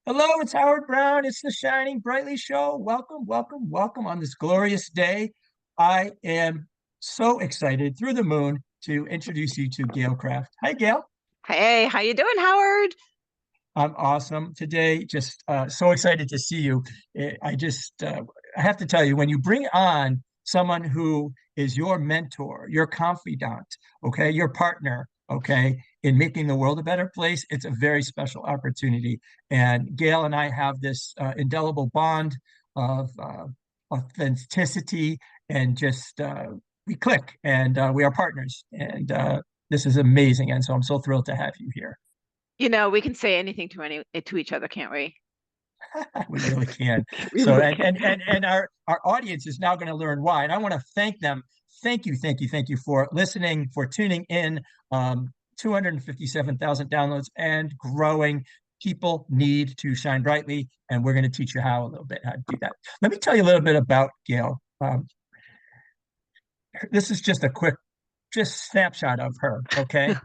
Hello, it's Howard Brown. It's the Shining Brightly Show. Welcome, welcome, welcome on this glorious day. I am so excited through the moon to introduce you to Gail Kraft. Hi, Gail. Hey, how you doing, Howard? I'm awesome today. Just so excited to see you. I have to tell you, when you bring on someone who is your mentor, your confidant, okay, your partner, okay, in making the world a better place, it's a very special opportunity. And Gail and I have this indelible bond of authenticity and just we click and we are partners. And this is amazing. And so I'm so thrilled to have you here. We can say anything to each other, can't we? We really can. We So, really and can. and and and our audience is now going to learn why. And I want to thank them. Thank you, thank you, thank you for listening, for tuning in. 257,000 downloads and growing. People need to shine brightly, and we're going to teach you how a little bit how to do that. Let me tell you a little bit about Gail. This is just a quick, just snapshot of her. Okay.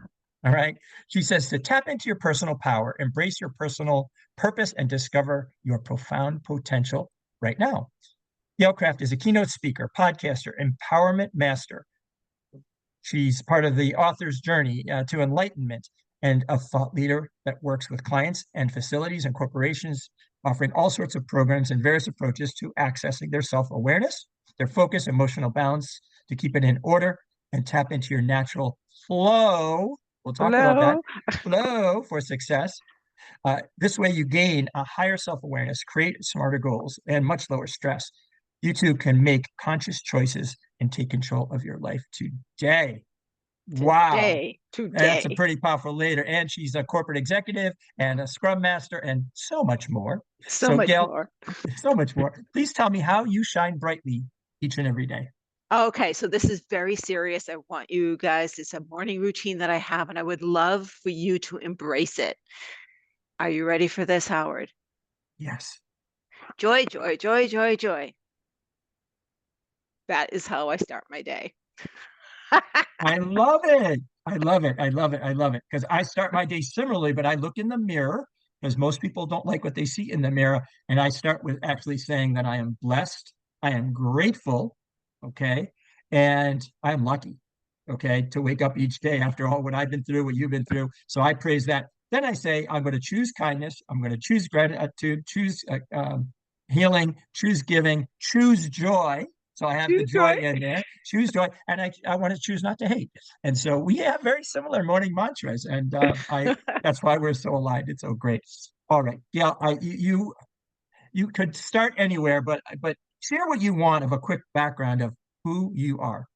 All right. She says to tap into your personal power, embrace your personal purpose, and discover your profound potential right now. Gail Kraft is a keynote speaker, podcaster, empowerment master. She's part of the author's journey to enlightenment and a thought leader that works with clients and facilities and corporations, offering all sorts of programs and various approaches to accessing their self awareness, their focus, emotional balance to keep it in order and tap into your natural flow. We'll talk about that Hello. flow for success. This way, you gain a higher self awareness, create smarter goals, and much lower stress. You too can make conscious choices and take control of your life today. Wow. Today, That's a today, pretty powerful leader. And she's a corporate executive and a scrum master and so much more. so So, much Gail, more. so much more. Please tell me how you shine brightly each and every day. Okay, so this is very serious. I want you guys, it's a morning routine that I have, and I would love for you to embrace it. Are you ready for this, Howard? Yes. Joy, joy, joy, joy, joy. That is how I start my day. I love it. I love it. I love it. I love it. Because I start my day similarly, but I look in the mirror because most people don't like what they see in the mirror. And I start with actually saying that I am blessed, I am grateful, okay, and I am lucky, okay, to wake up each day after all what I've been through, what you've been through. So I praise that. Then I say, I'm going to choose kindness, I'm going to choose gratitude, choose healing, choose giving, choose joy. So I have the Choose joy joy. in there, choose joy, and I want to choose not to hate. And so we have very similar morning mantras, and I that's why we're so aligned. It's so great. All right, yeah, you could start anywhere, but share what you want of a quick background of who you are.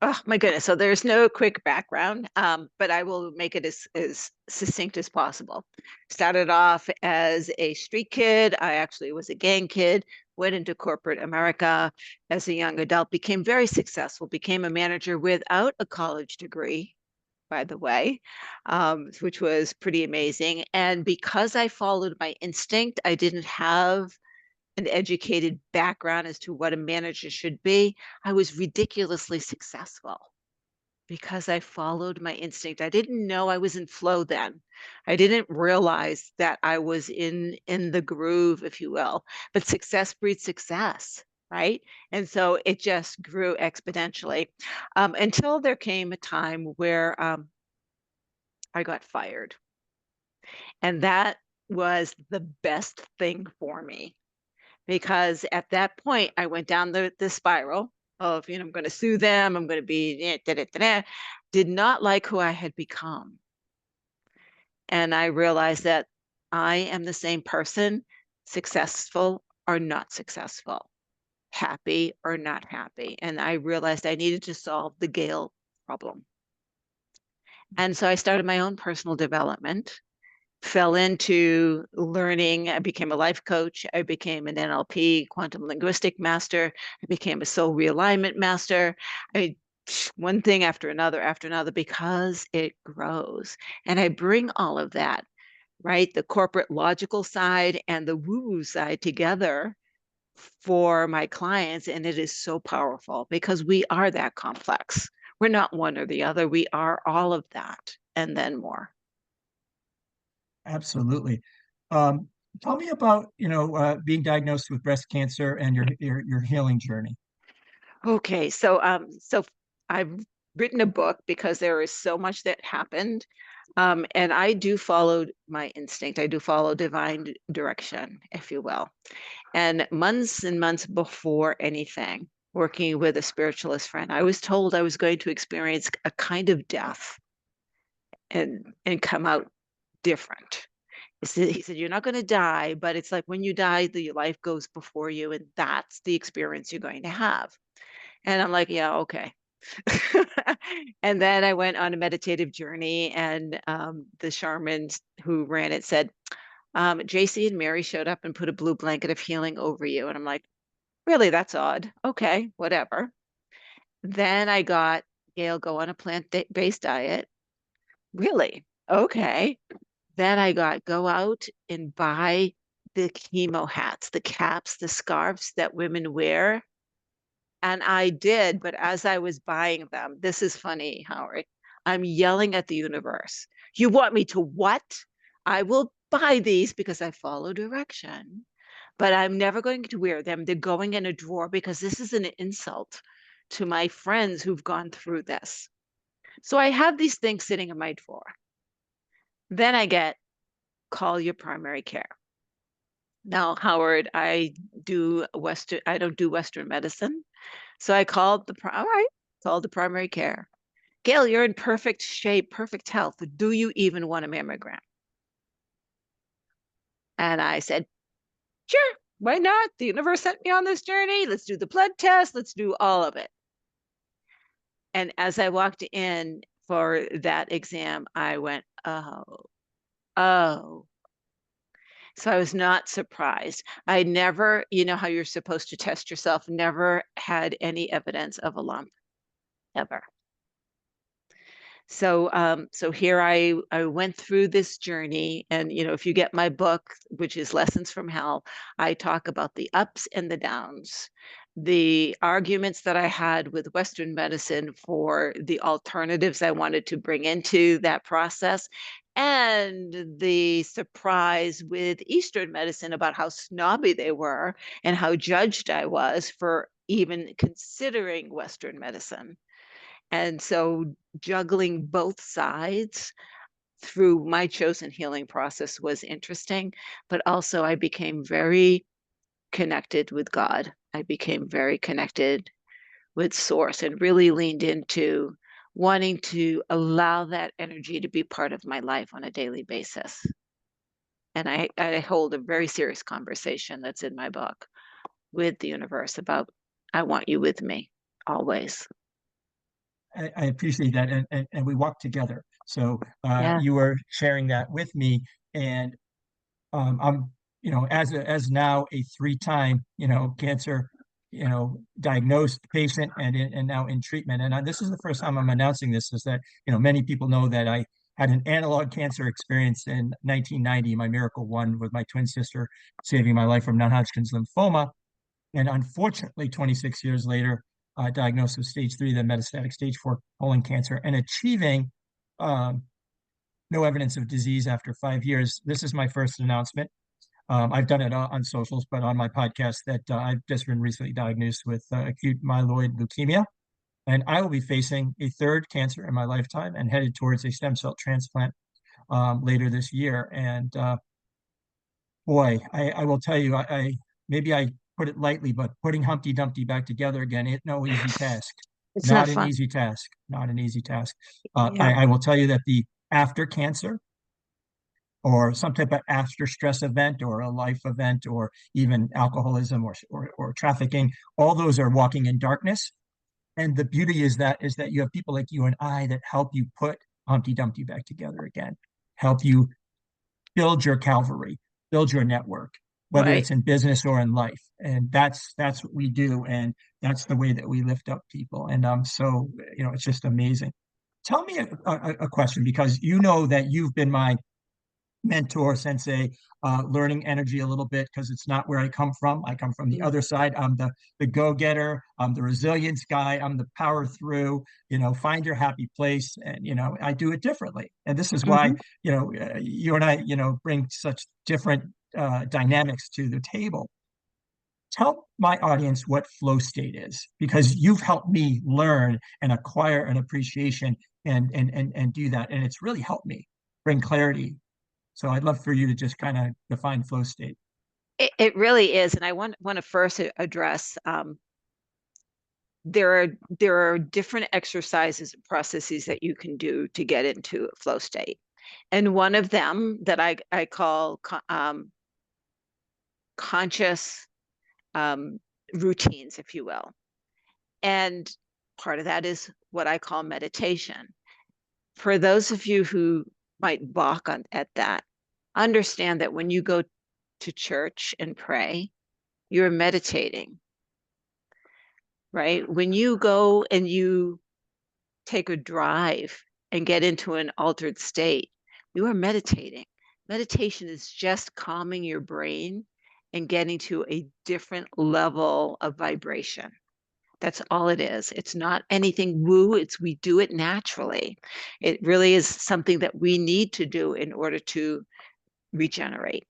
Oh my goodness. So there's no quick background, but I will make it as succinct as possible. Started off as a street kid. I actually was a gang kid, went into corporate America as a young adult, became very successful, became a manager without a college degree, by the way, which was pretty amazing. And because I followed my instinct, I didn't have an educated background as to what a manager should be, I was ridiculously successful because I followed my instinct. I didn't know I was in flow then. I didn't realize that I was in the groove, if you will. But success breeds success, right? And so it just grew exponentially until there came a time where I got fired, and that was the best thing for me because at that point I went down the spiral of, I'm going to sue them, I'm going to be da, da, da, da. Did not like who I had become. And I realized that I am the same person, successful or not successful, happy or not happy. And I realized I needed to solve the Gale problem. And so I started my own personal development, fell into learning. I became a life coach. I became an NLP, quantum linguistic master. I became a soul realignment master. I one thing after another, because it grows. And I bring all of that, right? The corporate logical side and the woo-woo side together for my clients. And it is so powerful because we are that complex. We're not one or the other. We are all of that and then more. Absolutely. Um, Tell me about, being diagnosed with breast cancer and your healing journey. Okay, so I've written a book because there is so much that happened. And I do follow my instinct. I do follow divine direction, if you will. And months and months before anything, working with a spiritualist friend, I was told I was going to experience a kind of death and come out different. He said, you're not going to die, but it's like when you die, your life goes before you, and that's the experience you're going to have. And I'm like, yeah, okay. And then I went on a meditative journey, and the shaman who ran it said, JC and Mary showed up and put a blue blanket of healing over you. And I'm like, really, that's odd. Okay, whatever. Then I got Gail, go on a plant-based diet. Really? Okay. Then I got go out and buy the chemo hats, the caps, the scarves that women wear. And I did, but as I was buying them, this is funny, Howard. I'm yelling at the universe. You want me to what? I will buy these because I follow direction, but I'm never going to wear them. They're going in a drawer because this is an insult to my friends who've gone through this. So I have these things sitting in my drawer. Then I get call your primary care. Now, Howard, I don't do Western medicine. So I called all right, called the primary care. Gail, you're in perfect shape, perfect health. Do you even want a mammogram? And I said, sure, why not? The universe sent me on this journey. Let's do the blood test. Let's do all of it. And as I walked in for that exam, I went, oh. So I was not surprised. I never, you know how you're supposed to test yourself, never had any evidence of a lump ever. So here I went through this journey, and if you get my book, which is Lessons from Hell, I talk about the ups and the downs, the arguments that I had with Western medicine for the alternatives I wanted to bring into that process, and the surprise with Eastern medicine about how snobby they were and how judged I was for even considering Western medicine. And so juggling both sides through my chosen healing process was interesting, but also I became very connected with God. I became very connected with Source and really leaned into wanting to allow that energy to be part of my life on a daily basis. And I hold a very serious conversation that's in my book with the universe about, I want you with me always. I appreciate that, and we walk together. So Yeah. you were sharing that with me, and I'm, as now a three-time, cancer, diagnosed patient, and now in treatment. And this is the first time I'm announcing this, is that, many people know that I had an analog cancer experience in 1990, my miracle one with my twin sister saving my life from non-Hodgkin's lymphoma. And unfortunately, 26 years later, diagnosed with stage three, then metastatic stage four colon cancer, and achieving um, no evidence of disease after 5 years. This is my first announcement. I've done it on socials, but on my podcast, that I've just been recently diagnosed with acute myeloid leukemia. And I will be facing a third cancer in my lifetime and headed towards a stem cell transplant later this year. And boy, I will tell you, maybe I put it lightly, but putting Humpty Dumpty back together again, it's no easy task. It's not Not an fun. easy task. Not an easy task. Yeah. I will tell you that the after cancer or some type of after stress event or a life event or even alcoholism or trafficking, all those are walking in darkness. And the beauty is that you have people like you and I that help you put Humpty Dumpty back together again, help you build your Calvary, build your network, whether Right. it's in business or in life. And that's what we do, and that's the way that we lift up people. And so it's just amazing. Tell me a question, because you know that you've been my mentor, sensei, learning energy a little bit, because it's not where I come from. I come from the Mm. other side. I'm the go-getter. I'm the resilience guy. I'm the power through, find your happy place. And, I do it differently. And this is why, Mhm. you and I, bring such different dynamics to the table. Tell my audience what flow state is, because you've helped me learn and acquire an appreciation and do that, and it's really helped me bring clarity. So I'd love for you to just kind of define flow state. It really is, and I want to first address there are different exercises and processes that you can do to get into a flow state, and one of them that I call conscious routines, if you will, and part of that is what I call meditation. For those of you who might balk at that, understand that when you go to church and pray, you're meditating, right? When you go and you take a drive and get into an altered state, you are meditating. Meditation is just calming your brain and getting to a different level of vibration. That's all it is. It's not anything woo, it's we do it naturally. It really is something that we need to do in order to regenerate.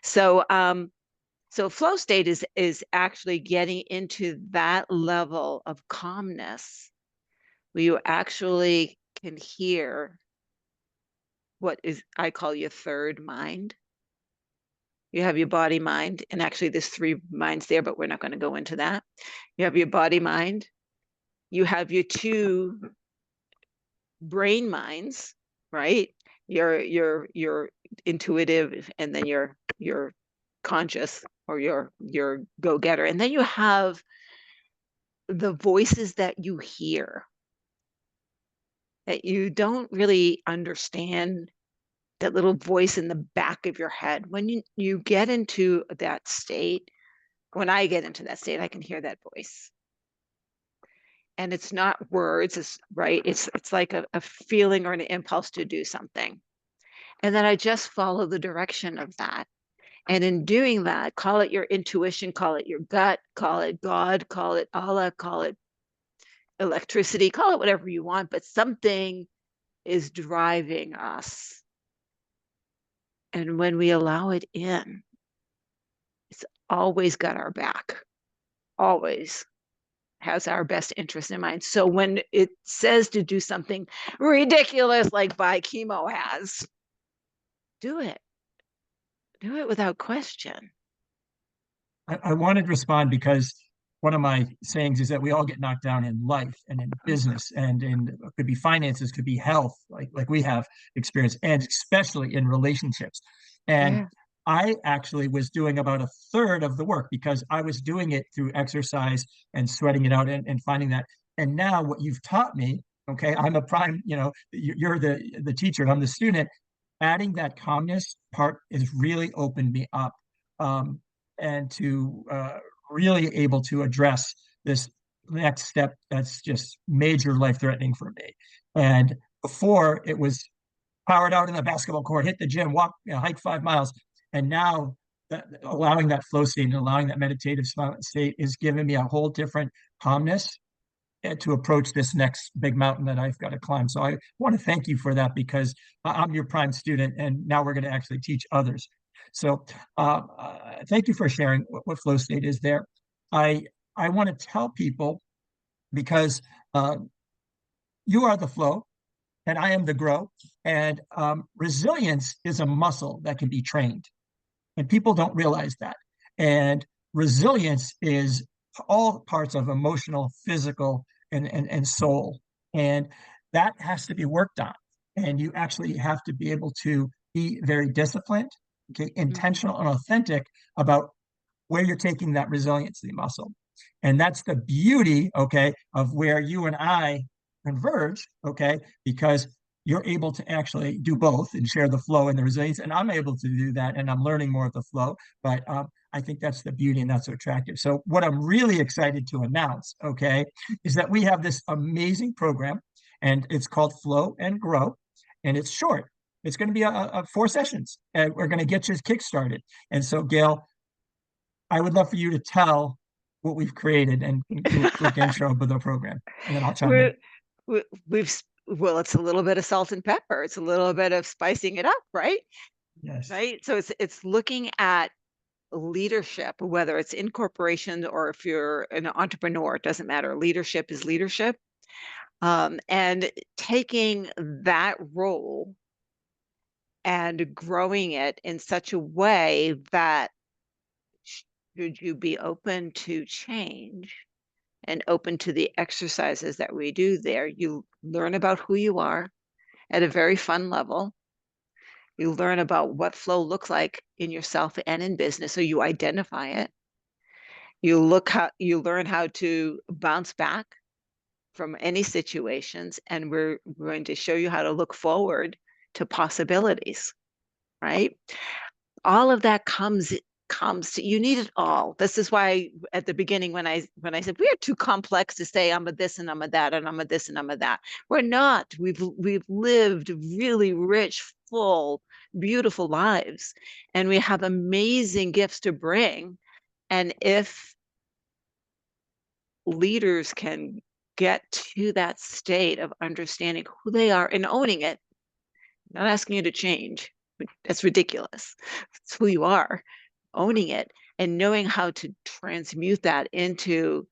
So flow state is actually getting into that level of calmness where you actually can hear what is I call your third mind. You have your body mind, and actually there's three minds there, but we're not going to go into that. You have your body mind, you have your two brain minds, right? Your intuitive, and then your conscious, or your go-getter, and then you have the voices that you hear that you don't really understand, that little voice in the back of your head. When you get into that state, when I get into that state, I can hear that voice. And it's not words, it's right. It's like a feeling or an impulse to do something. And then I just follow the direction of that. And in doing that, call it your intuition, call it your gut, call it God, call it Allah, call it electricity, call it whatever you want, but something is driving us. And when we allow it in, it's always got our back, always has our best interest in mind. So when it says to do something ridiculous like buy chemo has, do it. Do it without question. I wanted to respond because one of my sayings is that we all get knocked down in life and in business and in could be finances, could be health, like we have experience, and especially in relationships. And Yeah. I actually was doing about a third of the work because I was doing it through exercise and sweating it out and finding that. And now what you've taught me, okay, I'm a prime, you're the teacher and I'm the student. Adding that calmness part has really opened me up. And to really able to address this next step that's just major life threatening for me. And before it was powered out in the basketball court, hit the gym, walk, hike 5 miles. And now allowing that flow state and allowing that meditative state is giving me a whole different calmness to approach this next big mountain that I've got to climb. So I want to thank you for that because I'm your prime student and now we're going to actually teach others. So thank you for sharing what flow state is there. I I want to tell people because you are the flow and I am the grow. And resilience is a muscle that can be trained. And people don't realize that. And resilience is all parts of emotional, physical, and soul. And that has to be worked on. And you actually have to be able to be very disciplined, okay, Mhm. intentional and authentic about where you're taking that resiliency muscle. And that's the beauty, okay, of where you and I converge, okay, because you're able to actually do both and share the flow and the resilience. And I'm able to do that and I'm learning more of the flow. But I think that's the beauty and that's so attractive. So, what I'm really excited to announce, okay, is that we have this amazing program and it's called Flow and Grow. And it's short. It's going to be 4 sessions and we're going to get you kick-started. And so, Gail, I would love for you to tell what we've created and do a quick intro of the program, and then I'll chime We're, in. we've well, it's a little bit of salt and pepper. It's a little bit of spicing it up, right? Yes. right? So it's looking at leadership, whether it's in corporations or if you're an entrepreneur, it doesn't matter. Leadership is leadership. And taking that role and growing it in such a way that should you be open to change and open to the exercises that we do there, you learn about who you are at a very fun level. You learn about what flow looks like in yourself and in business, so you identify it. You learn how to bounce back from any situations, and we're going to show you how to look forward to possibilities, right? All of that comes to, you need it all. This is why at the beginning when I said we are too complex to say I'm a this and I'm a that and I'm a this and I'm a that. We're not. We've lived really rich, full, beautiful lives, and we have amazing gifts to bring. And if leaders can get to that state of understanding who they are and owning it, not asking you to change. That's ridiculous. It's who you are, owning it and knowing how to transmute that into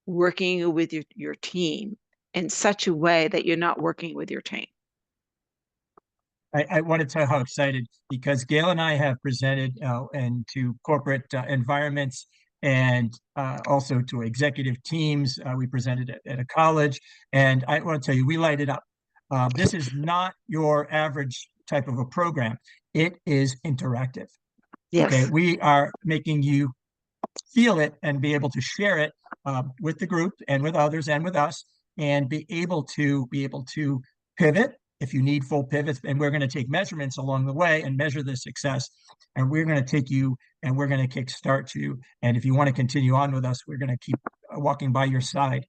working with your team in such a way that you're not working with your team. I want to tell you how excited because Gail and I have presented into corporate environments and also to executive teams. We presented at a college, and I want to tell you, we light it up. This is not your average type of a program. It is interactive. Okay, Yes. we are making you feel it and be able to share it with the group and with others and with us, and be able to pivot if you need full pivots. And we're going to take measurements along the way and measure the success. And we're going to take you and we're going to kickstart you. And if you want to continue on with us, we're going to keep walking by your side.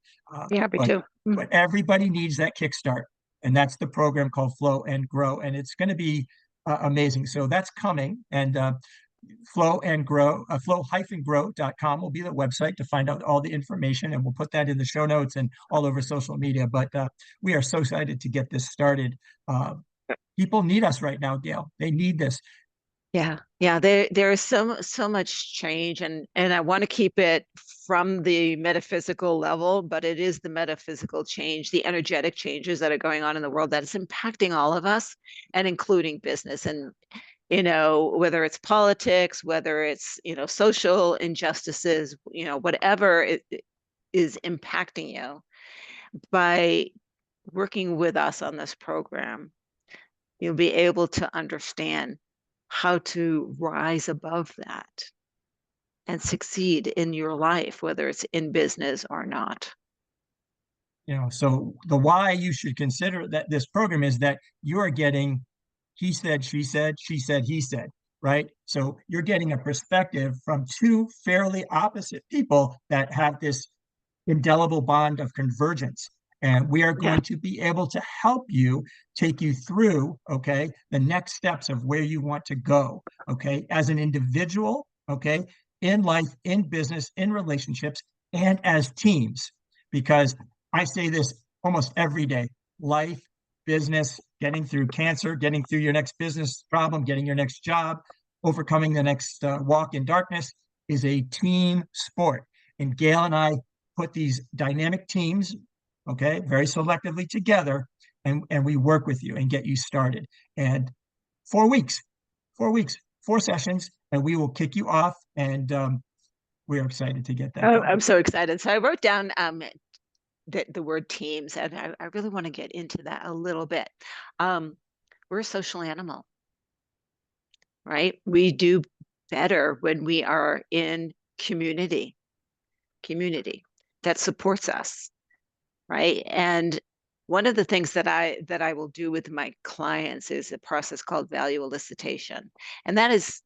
Be happy But to. but everybody needs that kickstart, and that's the program called Flow and Grow, and it's going to be amazing. So that's coming, and Flow and Grow, flow-grow.com will be the website to find out all the information, and we'll put that in the show notes and all over social media. But we are so excited to get this started. Uh, People need us right now, Gail. They need this. Yeah, yeah. There is so much change, and I want to keep it from the metaphysical level, but it is the metaphysical change, the energetic changes that are going on in the world that is impacting all of us, and including business. And whether it's politics, whether it's social injustices, whatever it is impacting you, by working with us on this program, you'll be able to understand how to rise above that and succeed in your life, whether it's in business or not. So the why you should consider that this program is that you are getting he said, she said, he said, right? So you're getting a perspective from two fairly opposite people that have this indelible bond of convergence. And we are Yeah. going to be able to help you take you through, okay, the next steps of where you want to go, okay, as an individual, okay, in life, in business, in relationships, and as teams. Because I say this almost every day: life, business, getting through cancer, getting through your next business problem, getting your next job, overcoming the next walk in darkness is a team sport. And Gail and I put these dynamic teams, okay, very selectively together, and we work with you and get you started. And 4 weeks, 4 weeks, 4 sessions, and we will kick you off. And we're excited to get that Oh, going. I'm so excited. So I wrote down the word teams, and I really want to get into that a little bit. We're a social animal, right? We do better when we are in community that supports us, right? And one of the things that I will do with my clients is a process called value elicitation. And that is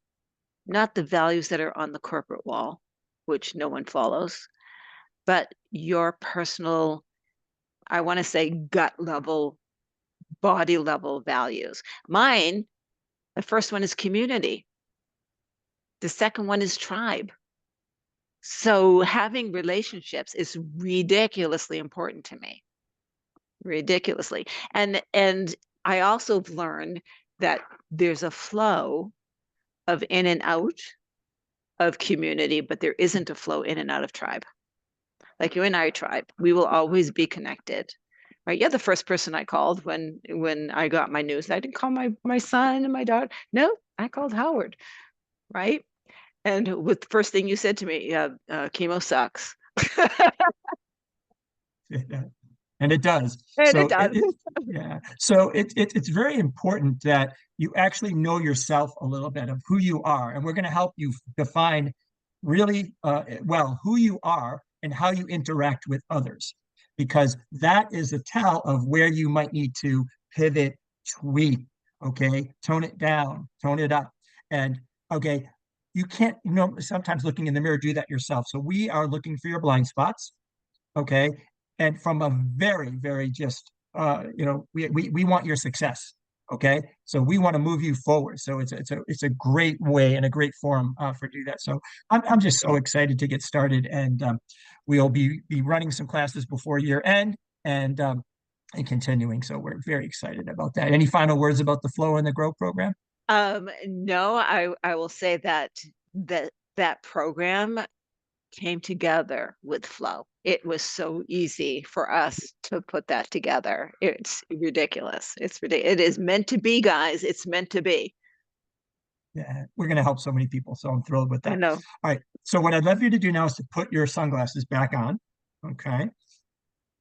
not the values that are on the corporate wall, which no one follows, but your personal, I want to say gut level, body level values. Mine, the first one is community. The second one is tribe. So having relationships is ridiculously important to me. Ridiculously. And I also learned that there's a flow of in and out of community, but there isn't a flow in and out of tribe. Like you and I tribe, we will always be connected. Right? You're the first person I called when I got my news. I didn't call my son and my daughter. No, I called Howard, right? And with the first thing you said to me, yeah, chemo sucks. And it does. And it So does. yeah. So it's very important that you actually know yourself a little bit of who you are, and we're going to help you define really well who you are and how you interact with others, because that is a tell of where you might need to pivot, tweak, okay, tone it down, tone it up, and okay, you can't, sometimes looking in the mirror, do that yourself. So we are looking for your blind spots, okay, and from a very, very just we want your success, okay, so we want to move you forward. So it's a great way and a great forum for do that. So I'm just so excited to get started, and we'll be running some classes before year end, and continuing, so we're very excited about that. Any final words about the Flow and the Grow program? No, I will say that program came together with flow. It was so easy for us to put that together. It's ridiculous. It's ridiculous. It is meant to be, guys. It's meant to be. Yeah, we're going to help so many people, so I'm thrilled with I that. know. All right, so what I'd love you to do now is to put your sunglasses back on, okay.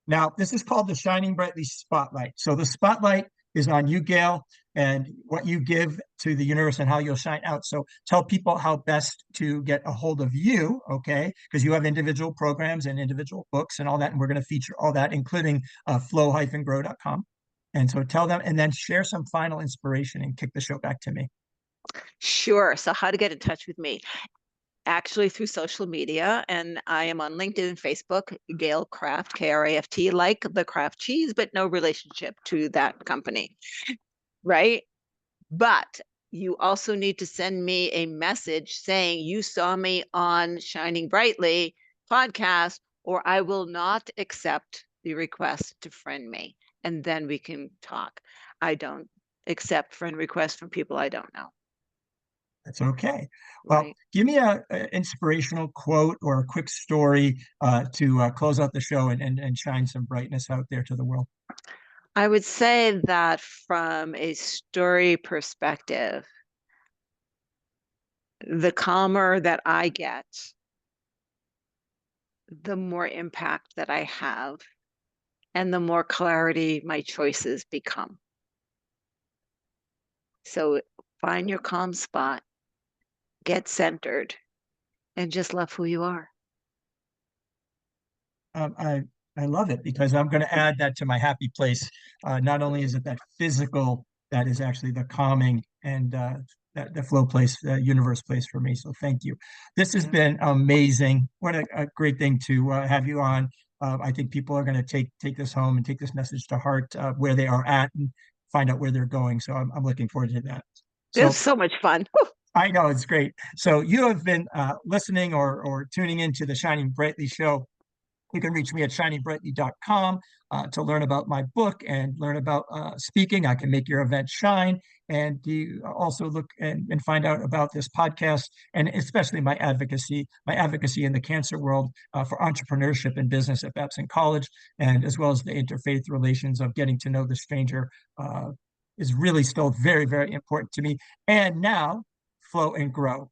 Now, this is called the Shining Brightly Spotlight. So the spotlight is on you, Gail, and what you give to the universe and how you'll shine out. So tell people how best to get a hold of you, okay? Because you have individual programs and individual books and all that, and we're going to feature all that, including flow-grow.com. And so tell them, and then share some final inspiration and kick the show back to me. Sure. So how to get in touch with me? Actually through social media, and I am on LinkedIn and Facebook, Gail Kraft, Kraft, like the Kraft cheese, but no relationship to that company, right? But you also need to send me a message saying you saw me on Shining Brightly podcast, or I will not accept the request to friend me, and then we can talk. I don't accept friend requests from people I don't know. That's okay. Well, Right. give me a inspirational quote or a quick story to close out the show and shine some brightness out there to the world. I would say that from a story perspective, the calmer that I get, the more impact that I have, and the more clarity my choices become. So find your calm spot, get centered, and just love who you are. Um, I I love it because I'm going to add that to my happy place. Not only is it that physical, that is actually the calming and that the flow place, the universe place for me. So thank you. This has Yeah. been amazing. What a great thing to have you on. I think people are going to take this home and take this message to heart where they are at and find out where they're going. So I'm looking forward to that. It was So so much fun. I know it's great. So you have been listening or tuning into the Shining Brightly show. You can reach me at shiningbrightly.com to learn about my book and learn about speaking. I can make your event shine. And you also look and find out about this podcast and especially my advocacy in the cancer world for entrepreneurship and business at Babson College, and as well as the interfaith relations of getting to know the stranger is really still very, very important to me. And now, Flow and Grow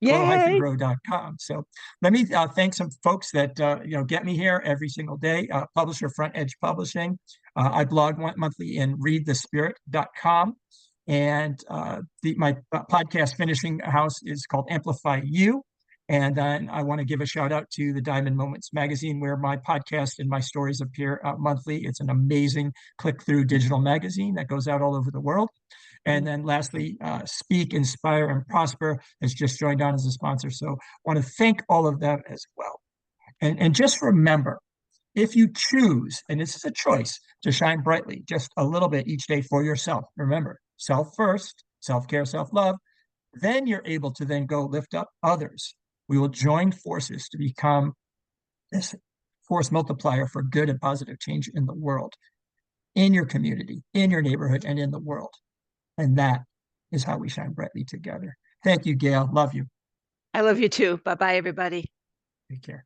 Yay. flow-grow.com. So let me thank some folks that get me here every single day. Publisher Front Edge Publishing. I blog monthly in readthespirit.com. And my podcast finishing house is called Amplify You. And then I want to give a shout out to the Diamond Moments magazine, where my podcast and my stories appear monthly. It's an amazing click through digital magazine that goes out all over the world. And then lastly, Speak, Inspire, and Prosper has just joined on as a sponsor. So I want to thank all of them as well. And just remember, if you choose, and this is a choice, to shine brightly just a little bit each day for yourself, remember, self first, self-care, self-love, then you're able to then go lift up others. We will join forces to become this force multiplier for good and positive change in the world, in your community, in your neighborhood, and in the world. And that is how we shine brightly together. Thank you, Gail. Love you. I love you too. Bye bye, everybody. Take care.